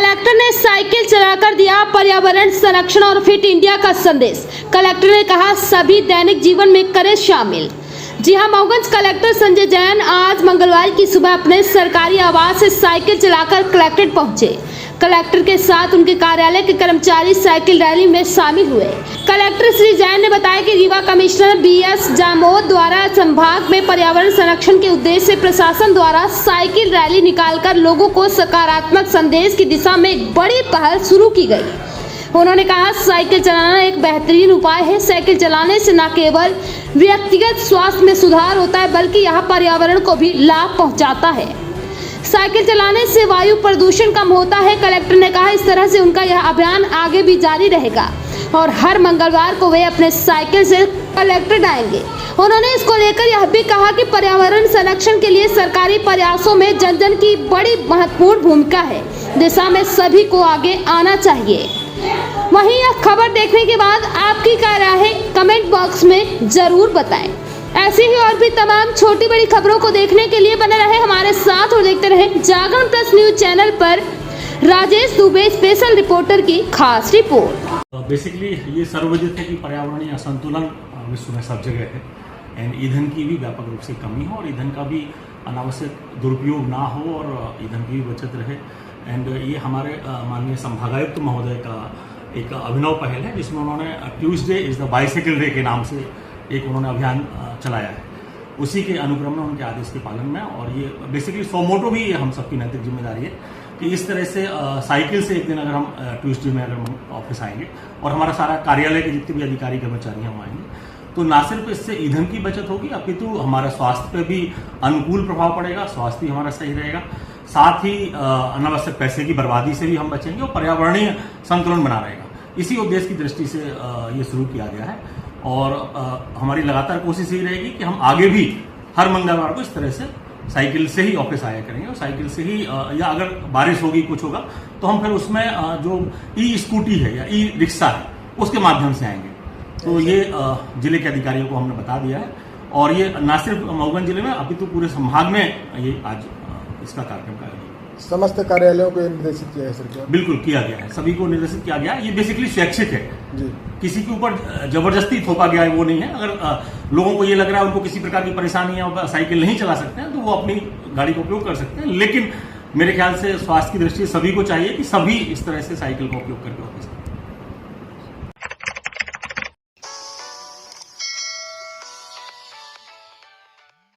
Collector ने cycle चलाकर दिया पर्यावरण संरक्षण और फिट इंडिया का संदेश। कलेक्टर ने कहा सभी दैनिक जीवन में करें शामिल। जी हां, मऊगंज कलेक्टर संजय जैन आज मंगलवार की सुबह अपने सरकारी आवास से साइकिल चलाकर कलेक्ट्रेट पहुंचे। कलेक्टर के साथ उनके कार्यालय के कर्मचारी साइकिल रैली में शामिल हुए। कलेक्टर श्री जैन ने बताया कि रीवा कमिश्नर बीएस जामोद द्वारा संभाग में पर्यावरण संरक्षण के उद्देश्य से प्रशासन द्वारा साइकिल रैली निकालकर लोगों को सकारात्मक संदेश की दिशा में एक बड़ी पहल शुरू की गई। उन्होंने कहा साइकिल चलाना एक बेहतरीन उपाय है। साइकिल चलाने से न केवल व्यक्तिगत स्वास्थ्य में सुधार होता है बल्कि यह पर्यावरण को भी लाभ पहुंचाता है। साइकिल चलाने से वायु प्रदूषण कम होता है। कलेक्टर ने कहा इस तरह से उनका यह अभियान आगे भी जारी रहेगा और हर मंगलवार को वे अपने साइकिल से कलेक्ट्रेट आएंगे। उन्होंने इसको लेकर यह भी कहा कि पर्यावरण संरक्षण के लिए सरकारी प्रयासों में जन जन की बड़ी महत्वपूर्ण भूमिका है। दिशा में सभी को आगे आना चाहिए। वहीं यह खबर देखने के बाद आपकी क्या राय है, कमेंट बॉक्स में जरूर बताएं। ऐसी ही और भी तमाम छोटी बड़ी खबरों को देखने के लिए बने रहे हमारे साथ और देखते रहे जागरण प्लस न्यूज चैनल पर। राजेश दुबे स्पेशल रिपोर्टर की खास रिपोर्ट। बेसिकली ये सर्वविदित है कि पर्यावरणीय असंतुलन विश्व में सब जगह है एंड ईंधन की भी व्यापक रूप से कमी हो और ईंधन का भी अनावश्यक दुरुपयोग ना हो और ईंधन की भी बचत रहे। एंड ये हमारे माननीय संभागायुक्त महोदय का एक अभिनव पहल है जिसमें उन्होंने Tuesday is the bicycle day के नाम से एक उन्होंने अभियान चलाया है। उसी के अनुक्रम में उनके आदेश के पालन में और ये बेसिकली सोमोटो भी हम सबकी नैतिक जिम्मेदारी है कि इस तरह से साइकिल से एक दिन अगर हम ट्यूसडे में अगर हम ऑफिस आएंगे और हमारा सारा कार्यालय के जितने भी अधिकारी कर्मचारी हम आएंगे तो ना सिर्फ इससे ईंधन की बचत होगी अपितु हमारे स्वास्थ्य पे भी अनुकूल प्रभाव पड़ेगा, स्वास्थ्य भी हमारा सही रहेगा। साथ ही अनावश्यक पैसे की बर्बादी से भी हम बचेंगे और पर्यावरणीय संतुलन बना रहेगा। इसी उद्देश्य की दृष्टि से ये शुरू किया गया है और हमारी लगातार कोशिश यही रहेगी कि हम आगे भी हर मंगलवार को इस तरह से साइकिल से ही ऑफिस आया करेंगे और साइकिल से ही या अगर बारिश होगी कुछ होगा तो हम फिर उसमें जो ई स्कूटी है या ई रिक्शा है उसके माध्यम से आएंगे। तो ये जिले के अधिकारियों को हमने बता दिया है और ये न सिर्फ मऊगंज जिले में अपितु पूरे संभाग में ये आज इसका कार्यक्रम का समस्त कार्यालयों को निर्देशित किया है सरकार। बिल्कुल किया गया है, सभी को निर्देशित किया गया है। ये बेसिकली स्वैच्छिक है जी। किसी के ऊपर जबरदस्ती थोपा गया है वो नहीं है। अगर लोगों को ये लग रहा है उनको किसी प्रकार की परेशानी है साइकिल नहीं चला सकते हैं तो वो अपनी गाड़ी का उपयोग कर सकते हैं, लेकिन मेरे ख्याल से स्वास्थ्य की दृष्टि से सभी को चाहिए कि सभी इस तरह से साइकिल का उपयोग करके ऑफिस